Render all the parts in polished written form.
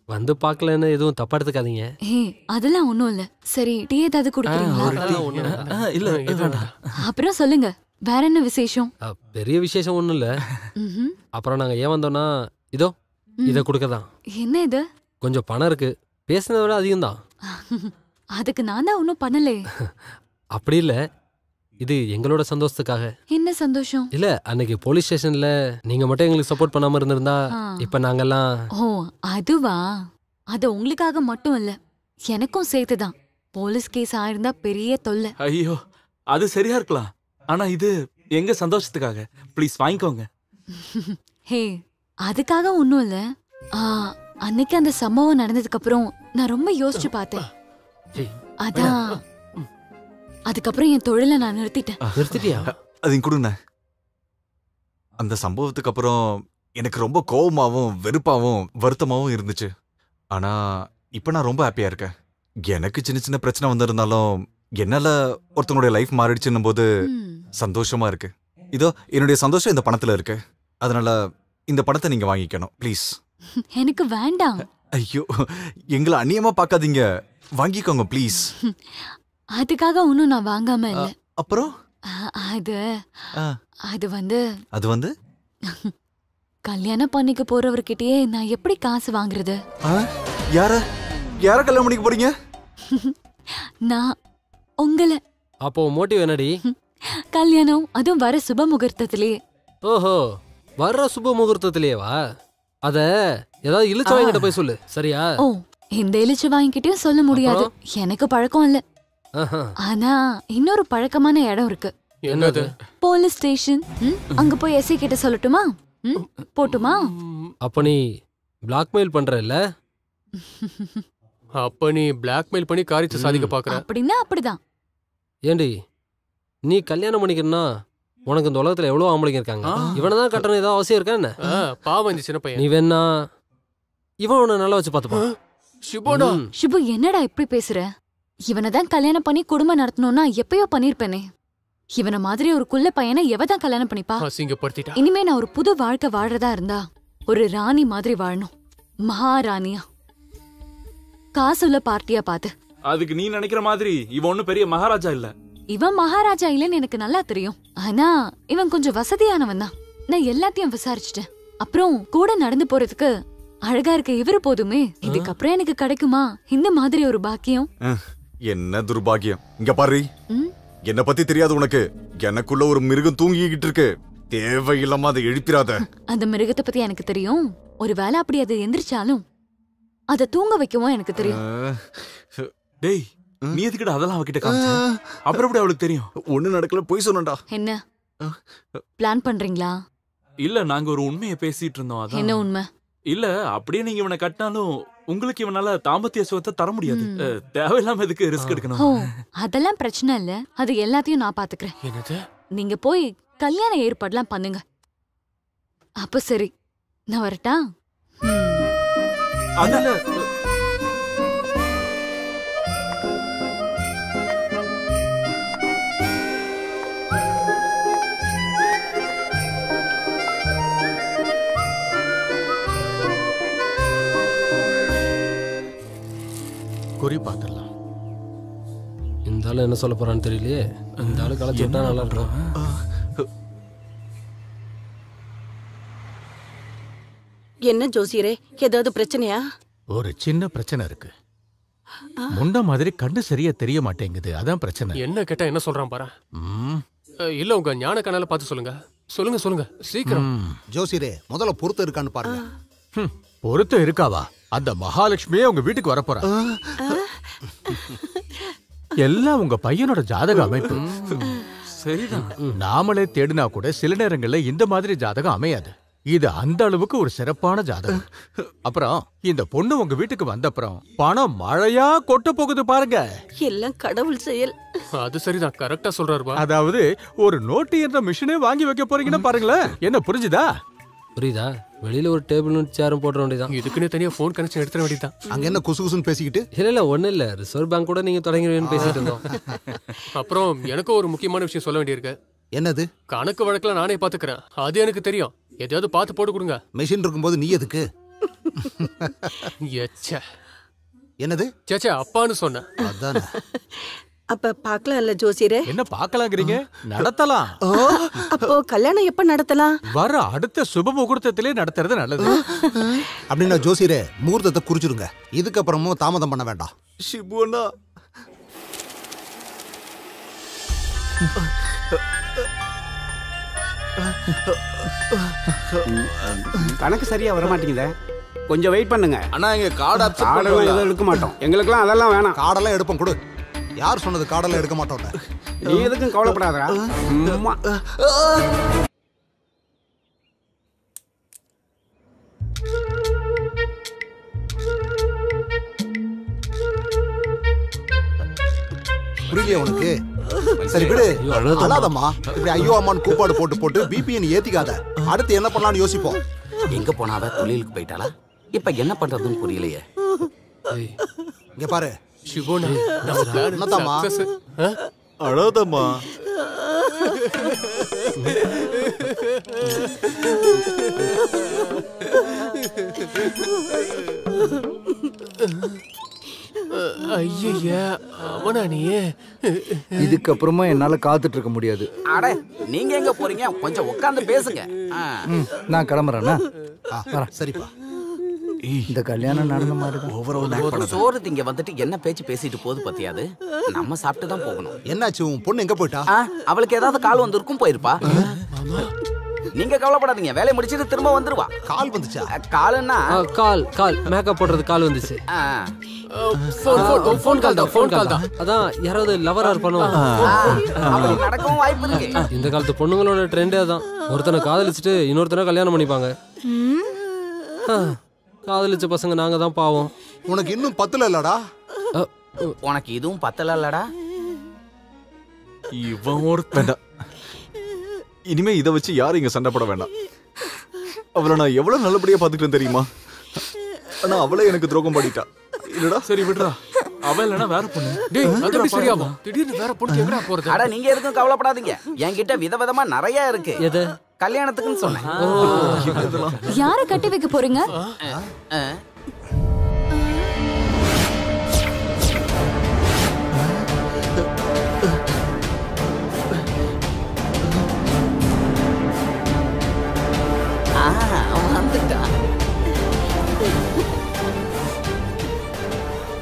வந்து பார்க்கலன்னு எதுவும் தப்பா எடுத்துக்காதீங்க. அதெல்லாம் ஒண்ணும் இல்ல. சரி, டீ ஏதாவது குடுக்குறீங்களா? இல்ல வேண்டாம். அப்புறம் சொல்லுங்க, வேற என்ன விசேஷம்? பெரிய விசேஷம் ஒண்ணும் இல்ல. அப்புறம் நாங்க ஏன் வந்தோம்னா இதோ இத குடுக்கதான். என்ன இது? கொஞ்சம் பணம் இருக்கு. பேசுனதை விட அதிகம் தான். அதுக்கு நான் தான் ஒன்னும் பண்ணலே. அப்படி இல்ல, இது எங்களோட சந்தோஷத்துக்காக. என்ன சந்தோஷம்? இல்ல, அன்னைக்கு போலீஸ் ஸ்டேஷன்ல நீங்க மட்டும் எங்களுக்கு சப்போர்ட் பண்ணாம இருந்திருந்தா இப்ப நாங்கெல்லாம். ஓ அதுவா? அது உங்களுக்காக மட்டும் இல்ல, எனக்கும் சேர்த்துதான். போலீஸ் கேஸ் ஆயிருந்தா பெரிய தொல்லை. ஐயோ, அது சரியா இருக்கலாம். ஆனா இது எங்க சந்தோஷத்துக்காக. ப்ளீஸ் வாங்கிக்கோங்க. ஹே, அதுக்காக ஒன்னும் இல்ல. அன்னைக்கு அந்த சம்பவம் நடந்ததுக்கு அப்புறம் நான் ரொம்ப யோசிச்சு பார்த்தேன். அதான் அதுக்கப்புறம் என் தொழிலை நான் நிறுத்திட்டேன். நிறுத்திட்டியா? அது கொடுங்க. அந்த சம்பவத்துக்கு அப்புறம் எனக்கு ரொம்ப கோவமாவும் வெறுப்பாவும் வருத்தமாவும் இருந்துச்சு. ஆனா இப்ப நான் ரொம்ப ஹாப்பியா இருக்கேன். எனக்கு சின்ன சின்ன பிரச்சனை வந்திருந்தாலும் என்னால ஒருத்தனுடைய லைஃப் மாறிடுச்சுன்னும் போது சந்தோஷமா இருக்கு. இதோ என்னுடைய சந்தோஷம் இந்த பணத்துல இருக்கு. அதனால இந்த பணத்தை நீங்க வாங்கிக்கணும் ப்ளீஸ். எனக்கு வேண்டாம். ஐயோ, எங்களை அநியமா பார்க்காதீங்க, வாங்கிக்கோங்க ப்ளீஸ். அதுக்காக ஒன்னும் நான் வாங்காம இல்ல. அப்புறம் அது வந்து கல்யாணம் பண்ணிக்க போறவர்கிட்டயே நான் எப்படி காசு வாங்குறது? யார கல்யாணம் பண்ணிக்க போறீங்க? நான் உங்களை. அப்போ மோட்டிவ் என்னடி? கல்யாணம், அதுவும் வர சுப முகூர்த்தத்திலேயே. ஓஹோ, வர்ற சுப முகூர்த்தத்திலேயேவா? அத ஏதாவது இழுச்ச வாங்கிட்ட போய் சொல்லு, சரியா? ஓ, இந்த இழுச்ச வாங்கிக்கிட்டே சொல்ல முடியாது, எனக்கு பழக்கம் இல்ல. ஆனா இன்னொரு பழக்கமான இடம் இருக்கு. என்னது? Police station. அங்க போய் எஸ்ஐ கிட்ட சொல்லட்டுமா? போட்டுமா? அப்ப நீ பிளாக்மெயில் பண்ற இல்ல? அப்ப நீ பிளாக்மெயில் பண்ணி காரியத்தை சாதிக்க பாக்குற? அப்படின்னா அப்படிதான். ஏண்டி, நீ கல்யாணம் பண்ணிக்கிறனா உனக்கு இந்த உலகத்துல எவ்வளவு ஆம்பளைங்க இருக்காங்க. இவனதான் கட்டணும் ஏதாவது அவசியம் இருக்கா என்ன? பாவம் சின்ன பையன். நீ வேணா இவன் உன்னை நல்லா வச்சு பாத்துப்பா. சிபு, என்னடா இப்படி பேசுற? இவனதான் கல்யாணம் பண்ணி குடும்பம் நடத்தணும்னா எப்பயோ பண்ணிருப்பேனே. இவன மாதிரி ஒரு குள்ள பையனை எவதான் கல்யாணம் பண்ணிப்பா? இனிமே நான் ஒரு புது வாழ்க்கை வாழறதா இருந்தா ஒரு ராணி மாதிரி வாழணும். மகாராணியா, காசுள்ள பார்ட்டியா பாத்து. அதுக்கு நீ நினைக்கிற மாதிரி இவன் ஒன்னும் பெரிய மகாராஜா இல்ல. இவன் மகாராஜா இல்லன்னு எனக்கு நல்லா தெரியும். ஆனா இவன் கொஞ்சம் வசதியானவன் தான். நான் எல்லாத்தையும் விசாரிச்சுட்டேன். அப்புறம் கூட நடந்து போறதுக்கு அழகா இருக்க இவரு போதுமே. இதுக்கப்புறம் எனக்கு கிடைக்குமா இந்த மாதிரி ஒரு பாக்கியம்? என்ன துர்பாகியம். இங்க பாரு, என்ன பத்தி தெரியாது உனக்கு. எனக்குள்ள ஒரு மிருகம் தூங்கிக்கிட்டு இருக்கு. தேவையில்லாம அதை எழுப்பிராத. அந்த மிருகத்தை பத்தி எனக்கு தெரியும். ஒருவேளை அப்படி அதை எந்திரிச்சாலும் அதை தூங்க வைக்கவும் எனக்கு தெரியும். டேய், நீ எதுக்கிட்ட அதெல்லாம் அவகிட்ட காமிச்ச? அப்புறம் எப்படி அவளுக்கு தெரியும்? ஒண்ணு நடக்கல, போய் சொன்னடா. என்ன பிளான் பண்றீங்களா? இல்ல, நாங்க ஒரு உண்மையை பேசிட்டு இருந்தோம். என்ன உண்மை? இல்ல, அப்படியே நீங்க இவனை கட்டினாலும் உங்களுக்கு இவனால தாம்பத்திய சுகத்தை தர முடியாது. தேவையில்லாம எதுக்கு ரிஸ்க் எடுக்கணும்? அதெல்லாம் பிரச்சனை இல்ல, அது எல்லாத்தையும் நான் பாத்துக்கிறேன். என்னது? நீங்க போய் கல்யாண ஏற்பாடுலாம் பண்ணுங்க. அப்ப சரி, நான் வரட்டா? அதனால குறி பாத்துடலாம். இந்த ஆளு என்ன சொல்ல போறான்னு தெரியலையே. இந்த ஆளு கலச்சு விட்டா நல்லா இருக்கும். என்ன ஜோசியரே, ஏதாவது பிரச்சனையா? ஒரு சின்ன பிரச்சனை இருக்கு. முன்ன மாதிரி கண்ணு சரியா தெரிய மாட்டேங்குது, அதான் பிரச்சனை. என்ன கேட்டா என்ன சொல்றான் பாரு. இல்ல, உங்க ஞான கண்ணால பார்த்து சொல்லுங்க. சொல்லுங்க சொல்லுங்க சீக்கிரம். ஜோசியரே, முதல்ல பொருத்தம் இருக்கான்னு பாருங்க. பொருத்தம் இருக்காவா? அந்த மகாலட்சுமியே உங்க வீட்டுக்கு வரப்போறா. எல்லாம் உங்க பையனோட ஜாதக அமைப்பு. சரிதான். நாமளே தேடினா கூட சில நேரங்கள்ல இந்த மாதிரி ஜாதகம் அமையாது. இது அந்த அளவுக்கு ஒரு சிறப்பான ஜாதகம். அப்புறம் இந்த பொண்ணு உங்க வீட்டுக்கு வந்தப்புறம் பணம் மழையா கொட்ட போகுது பாருங்க. எல்லாம் கடவுள் செயல். அது சரிதான், கரெக்டா சொல்றாருப்பா. அதாவது ஒரு நோட்டு என்ற மிஷினே வாங்கி வைக்க போறீங்கன்னு பாருங்களேன். என்ன புரிஞ்சுதா? புரியுதா? வெளியில ஒரு டேபிள் சேரும் போட வேண்டியதான். இதுக்குன்னு தனியா போன் கனெக்ஷன் எடுத்துட வேண்டியதான். அங்க என்ன குசு குசுன்னு பேசிக்கிட்டு? இல்ல ஒண்ணு இல்ல, ரிசர்வ் பேங்க் கூட நீங்க தொடங்கிடுவேன்னு பேசிட்டு இருந்தோம். அப்புறம் எனக்கும் ஒரு முக்கியமான விஷயம் சொல்ல வேண்டியிருக்கு. என்னது? கணக்கு வழக்குல நானே பாத்துக்கிறேன், அது எனக்கு தெரியும். எதையாவது பார்த்து போட்டு கொடுங்க. மெஷின் இருக்கும்போது நீ எதுக்கு? எச்சே. என்னது? சேச்சே அப்பான்னு சொன்னேன். அதானே. அப்ப பாக்கலாம்ல ஜோசியரே? என்ன பார்க்கலாங்கிறீங்க? நடத்தலாம். அப்போ கல்யாணம் எப்ப நடத்தலாம்? வர அடுத்த சுப முகூர்த்தத்திலே நடத்துறது நல்லது. அப்படின்னா ஜோசியரே முகூர்த்தத்தை குறிச்சிருங்க. இதுக்கப்புறமும் தாமதம் பண்ண வேண்டாம். ஷிபு அண்ணா, கணக்கு சரியா வர மாட்டேங்குதே. கொஞ்சம் வெயிட் பண்ணுங்க அண்ணா. எங்க கார்டு கார்டெல்லாம் எதுவும் எடுக்க மாட்டோம். எங்களுக்கெல்லாம் அதெல்லாம் வேணாம். கார்டெல்லாம் எடுப்போம். கொடு. யார் சொன்னது கார்டெல்லாம் எடுக்க மாட்டோம்? நீ எதுக்கும் கவலைப்படாதடா. புரியலையா உனக்கு? சரி விடு, அழாதம்மா. இப்படி ஐயோ அம்மான்னு கூப்பாடு போட்டு போட்டு பிபிஎன் ஏத்திக்காத. அடுத்து என்ன பண்ணலாம்னு யோசிப்போம். எங்க போனாவ தொழிலுக்கு போயிட்டாளா? இப்ப என்ன பண்றதுன்னு புரியலையே. இங்க பாரு சிவோனா, நம்ம பிளான் என்னதாம்மா? சக்சஸ். அழாதம்மா. ஐயா அவனா நீ? இதுக்கப்புறமா என்னால காத்துட்டு இருக்க முடியாது. அட நீங்க எங்க போறீங்க? கொஞ்சம் உட்கார்ந்து பேசுங்க. நான் கிளம்புறேன்னா சரிப்பா. இந்த கல்யாணம் நடந்த மாதிரி சோறு திங்க வந்துட்டு என்ன பேச்சு பேசிட்டு போது பத்தியாது. நம்ம சாப்பிட்டு தான் போகணும். என்னாச்சு? உன் பொண்ணு எங்க போயிட்டா? அவளுக்கு ஏதாவது கால் வந்திருக்கும், போயிருப்பா. நீங்க கவலைப்படாதீங்க, வேலையை முடிச்சிட்டு திரும்ப வந்துருவா. கால் வந்துச்சா? கால்னா கால் மேக்கப் போடுறது கால் வந்துச்சு. ஃபோன் கால் தான். அதான் யாராவது லவரா இருப்பானோ. நடக்கவும் வாய்ப்பு இருக்கு. இந்த காலத்து பொண்ணுங்களோட ட்ரெண்டே தான். ஒருத்தனை காதலிச்சுட்டு இன்னொருத்தனை கல்யாணம் பண்ணிப்பாங்க. காதலிச்ச பசங்க நாங்க தான் பாவம். உனக்கு இன்னும் பத்தல இல்லடா? உனக்கு இதுவும் பத்தல இல்லடா? இவன் ஒரு வேண்டாம். இனிமே இதை வச்சு யாரும் இங்க சண்டை போட வேண்டாம். அவளை நான் எவ்வளவு நல்லபடியா பாத்துக்கிறேன் தெரியுமா? ஆனா அவளே எனக்கு துரோகம் பண்ணிட்டா. இல்லடா? சரி விடுறா. அவ இல்லனா வேற பொண்ணு. டேய் அது எப்படி சரியாகும்? திடீர்னு வேற பொண்ணு எங்கடா போறது? அட நீங்க எதுக்கும் கவலைப்படாதீங்க. என்கிட்ட விதவிதமா நிறைய இருக்கு. எது? கல்யாணத்துக்குன்னு சொன்னேன். யாரை கட்டி வைக்க போறீங்க?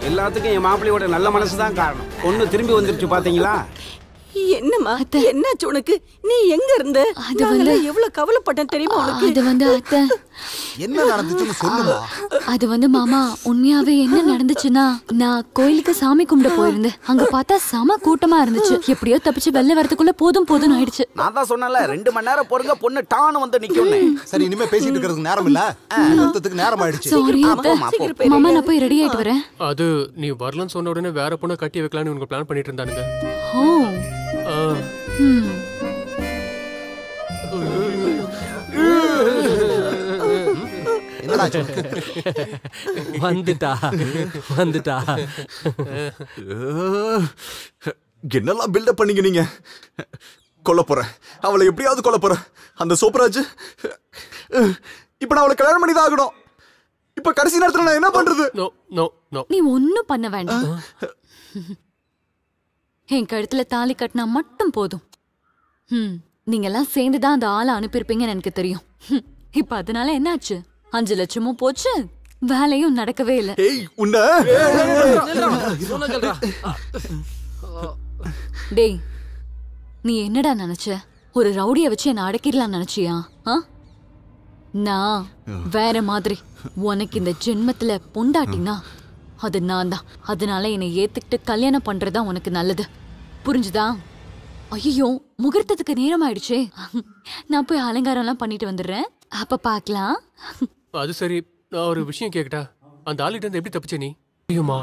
எல்லாத்துக்கும் என் மாப்பிள்ளையோட நல்ல மனசு தான் காரணம். பொண்ணு திரும்பி வந்துருச்சு பாத்தீங்களா? என்னம்மா என்னாச்சு உனக்கு? நீ எங்க இருந்த? எவ்வளவு கவலைப்பட்டேன் தெரியுமா உனக்கு? அது வந்து அத்தை, என்ன நடந்துச்சுன்னு சொல்லுமா. அது வந்து மாமா உண்மையாவே என்ன நடந்துச்சுன்னா, நான் கோயிலுக்கு சாமி கும்பிட போயிருந்தேன். அங்க பார்த்தா செம கூட்டமா இருந்துச்சு. எப்படியோ தப்பிச்சு வெளில வரதுக்குள்ள போதும் ஆயிடுச்சு. நான் தான் சொன்னல 2 மணி நேரம் பொறுங்க, பொண்ணு டான்னு வந்து நிக்கும். சரி இனிமே பேசிட்டு இருக்கிறதுக்கு நேரம் இல்ல. முகூர்த்தத்துக்கு நேரம் ஆயிடுச்சு. சாரி அத்தை. மாமா நான் போய் ரெடி ஆயிட்டு வரேன். அது நீ வரலன்னு சொன்ன உடனே வேற பொண்ணை கட்டி வைக்கலாம்னு உங்க பிளான் பண்ணிட்டு இருந்தானுங்க. வந்துட்டா. என்னெல்லாம் பில்டப் பண்ணீங்க நீங்க? கொல்ல போறேன் அவளை, எப்படியாவது கொல்ல போறேன். அந்த சோப்ராஜ் இப்ப நான் அவளை கல்யாணம் பண்ணி தான் ஆகணும். இப்ப கடைசி நேரத்துல நான் என்ன பண்றது? நீ ஒன்னும் பண்ண வேண்டாம். என் கழுத்துல தாலி கட்டினா மட்டும் போதும். நீங்க எல்லாம் சேர்ந்துதான் அந்த ஆளை அனுப்பியிருப்பீங்கன்னு எனக்கு தெரியும். இப்ப அதனால என்னாச்சு? 5 லட்சமும் போச்சு, வேலையும் நடக்கவே இல்லை. டேய் நீ என்னடா நினைச்ச? ஒரு ரவுடிய வச்சு என்ன அடக்கிடலாம் நினைச்சியா? நான் வேற மாதிரி. உனக்கு இந்த ஜென்மத்துல பொண்டாட்டினா அது நான் தான். அதனால என்னை ஏத்துக்கிட்டு கல்யாணம் பண்றதா உனக்கு நல்லது, புரிஞ்சுதா? ஐயோ முகூர்த்தத்துக்கு நேரம் ஆயிடுச்சே. நான் போய் அலங்காரம் எல்லாம் பண்ணிட்டு வந்துடுறேன். அப்ப பாக்கலாம். அது சரி, நான் ஒரு விஷயம் கேக்கட்டா? அந்த ஆளிட்ட இருந்து எப்படி தப்பிச்ச நீ? ஐயோமா.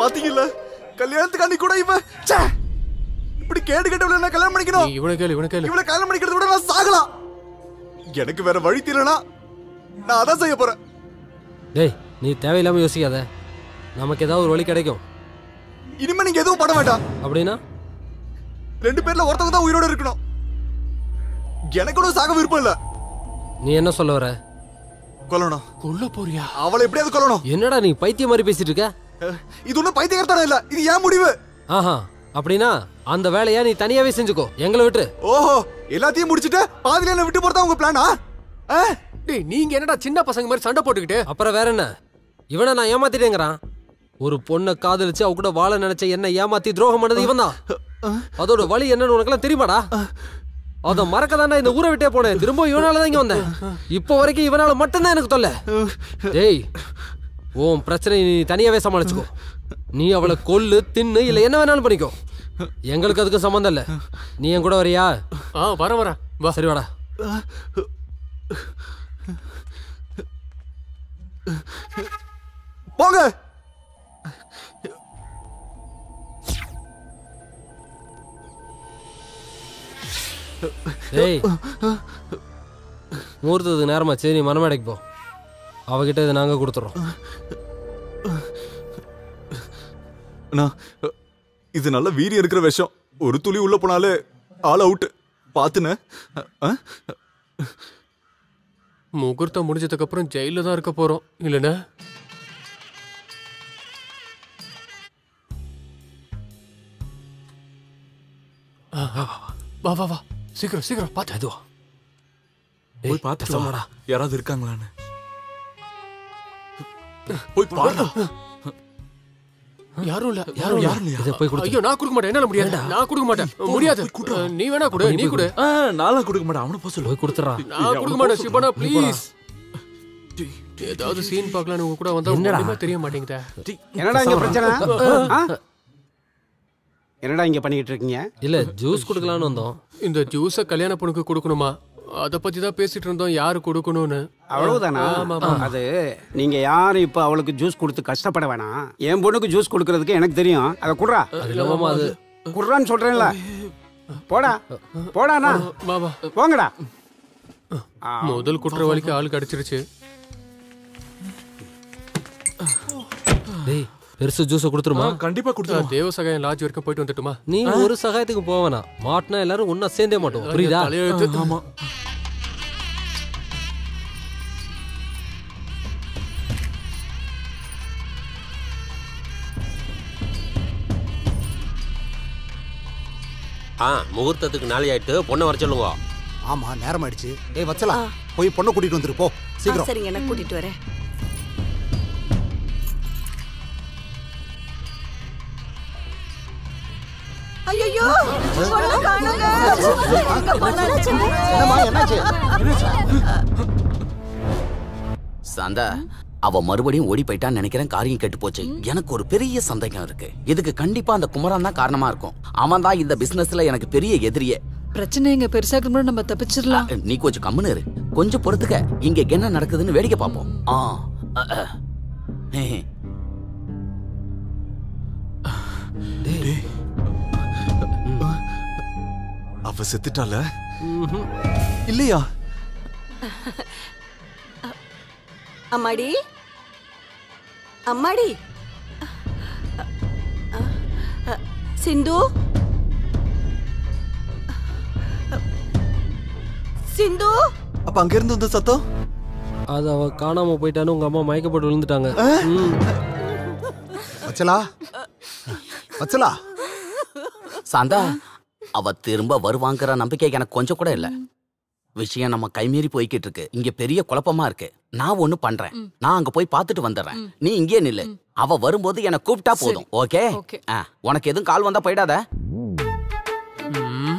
பாத்தீங்கல்ல, கல்யாணத்துக்கு அன்னைக்கு கூட இவன் இப்படி கேடு கேட்டவள நான் கல்யாணம் பண்ணிக்கணும். இவனை கேளு. இவளை கல்யாணம் பண்ணிக்கிறத விட நான் சாகலாம். எனக்கு வேற வழி தெரியலனா நான் அதான் செய்ய போறேன். டேய் நீ தேவையில்லாம யோசிக்காத. நமக்கு ஏதாவது ஒரு வழி கிடைக்கும். இனிமே நீங்க எதுவும் பண்ண வேண்டாம். அப்படின்னா 2 பேர்ல ஒருத்தவங்க தான் உயிரோட இருக்கணும். எனக்கு கூட சாக விருப்பம் இல்ல. நீ என்ன சொல்ல வர? கொல்லணும். கொல்ல போறியா? அவளை எப்படியாவது கொல்லணும். என்னடா நீ பைத்தியம் மாதிரி பேசிட்டு இருக்க? இது ஒன்றும் பைத்தியக்காரத்தனம் இல்ல, இது ஏன் முடிவு. ஆஹா, அப்படின்னா அந்த வேலையா நீ தனியாவே செஞ்சுக்கோ, எங்களை விட்டு. ஓஹோ, எல்லாத்தையும் முடிச்சிட்டு பாதியில என்ன விட்டு போறதா உங்க பிளானா? டேய், நீங்க என்னடா சின்ன பசங்க மாதிரி சண்டை போட்டுக்கிட்டு? அப்புறம் வேற என்ன? இவனை நான் ஏமாத்திட்டேங்கிறான். ஒரு பொண்ணை காதலிச்சு அவ கூட வாழ நினைச்ச என்ன ஏமாத்தி துரோகம் பண்ணது இவன் தான். அதோட வழி என்னன்னு உனக்கெல்லாம் தெரியுமாடா? அத மறக்க தானே இந்த ஊரை விட்டே போனேன். திரும்ப இவனாலதான் இங்க வந்தேன். இப்போ வரைக்கும் இவனால மட்டும்தான் எனக்கு தொல்லை. டேய், உன் பிரச்சனை நீ தனியாவே சமாளிச்சுக்கோ. நீ அவளை கொல்லு, தின்னு, இல்ல என்ன வேணாலும் பண்ணிக்கோ. எங்களுக்கு அதுக்கு சம்பந்தம் இல்ல. நீ என் கூட வரியா? வர வா. சரி வாடா. போங்க. டேய், முகூர்த்தத்துக்கு நேரமாச்சு, நீ மனமேடைக்கு போ. அவகிட்ட இதை நாங்க கொடுத்துறோம். இது நல்ல வீரியம் இருக்கிற விஷயம். ஒரு துளி உள்ள போனாலே ஆல் அவுட். பாத்துன முகூர்த்தம் முடிஞ்சதுக்கு அப்புறம் ஜெயில தான் இருக்க போறோம் இல்லனா? வா வா வா, சீக்கிரம் சீக்கிரம் பாத்து. அதுவா போய் பாத்துடா, யாராவது இருக்காங்களான்னு போய் பாரு. யாரும் இல்ல, யாரும் இல்லையா? இத போய் கொடு. ஐயோ, நான் கொடுக்க மாட்டேன். என்னால முடியாது. நான் கொடுக்க மாட்டேன். முடியாது. நீ வேணா கொடு, நீ கொடு. நான்லாம் கொடுக்க மாட்டேன். அவனை போய் சொல்லு. போய் கொடுத்துறா. நான் கொடுக்க மாட்டேன். சிபனா ப்ளீஸ். ஏதாவது சீன் பார்க்கலாம்னு உங்க கூட வந்தா ஒண்ணுமே தெரிய மாட்டேங்குதே. என்னடா இங்க பிரச்சனை? என்னடா இங்க பண்ணிட்டு இருக்கீங்க? இல்ல, ஜூஸ் குடுக்கலாம்னு வந்தோம். இந்த ஜூஸ கல்யாண பொண்ணுக்கு கொடுக்கணுமா? அத பத்தி தான் பேசிட்டு இருந்தோம், யாரு கொடுக்கணும்னு. அவ்வளவுதானா? அது நீங்க யாரும் இப்ப அவளுக்கு ஜூஸ் கொடுத்து கஷ்டப்பட வேணாம். என் பொண்ணுக்கு ஜூஸ் கொடுக்கறதுக்கு எனக்கு தெரியும். அத குடுறா. அது குடுறான்னு சொல்றேன்ல. போடா போடாண்ணா, போங்கடா. முதல் குற்றவாளிக்கு ஆள் கிடைச்சிருச்சு. டேய், பெருசு ஜூஸ் கொடுத்துருமா? கண்டிப்பா கொடுத்துருவோம். தேவ சகாயம் லாட்ஜ் வரைக்கும் போயிட்டு வந்துட்டுமா? நீ ஒரு சகாயத்துக்கு போவேனா? மாட்டினா எல்லாரும் ஒன்னா சேர்ந்தே மாட்டோம், புரியுதா? ஆமா. முகூர்த்தத்துக்கு நாளை ஆயிட்டு பொண்ணை வர சொல்லுங்க. ஆமா, நேரம் ஆயிடுச்சு. ஏய் வச்சலா, போய் பொண்ணை கூட்டிட்டு வந்துரு போ, சீக்கிரம். சரிங்க, நான் கூட்டிட்டு வரேன். ஐயோ, பொண்ணு காணோங்க. சாந்தா, அவ மறுபடியும் ஓடி போயிட்டான்னு நினைக்கிறேன். காரியம் கெட்டு போச்சு. எனக்கு ஒரு பெரிய சந்தேகம் இருக்கு. இதுக்கு கண்டிப்பா அந்த குமரன் தான் காரணமா இருக்கும். அவன் தான் இந்த பிசினஸ்ல எனக்கு பெரிய எதிரியே. பிரச்சனை இங்க பெருசாக்கு முன்னாடி நம்ம தப்பிச்சிடலாம். நீ கொஞ்சம் கம்முன்னு இரு, கொஞ்சம் பொறுத்துக்க. இங்க என்ன நடக்குதுன்னு வேடிக்கை பார்ப்போம். அவ செத்துட்டால இல்லையா? அம்மாடி, அம்மாடி, சிந்து, சிந்து. அப்ப அங்க இருந்து வந்த சத்தம்? அது அவ காணாம போயிட்டான்னு உங்க அம்மா மயக்கப்பட்டு விழுந்துட்டாங்க. வச்சலா, வச்சலா. சாந்தா, அவ திரும்ப வருவாங்கிற நம்பிக்கை எனக்கு கொஞ்சம் கூட இல்ல. விஷயம் நம்ம கைமீறி போய்கிட்டு இருக்கு. இங்க பெரிய குழப்பமா இருக்கு. நான் ஒண்ணு பண்றேன், நான் அங்க போய் பாத்துட்டு வந்துடுறேன். நீ இங்கே நில்லு. அவ வரும்போது என்ன கூப்பிட்டா போதும். ஓகே? உனக்கு எதுவும் கால் வந்தா போயிடாத.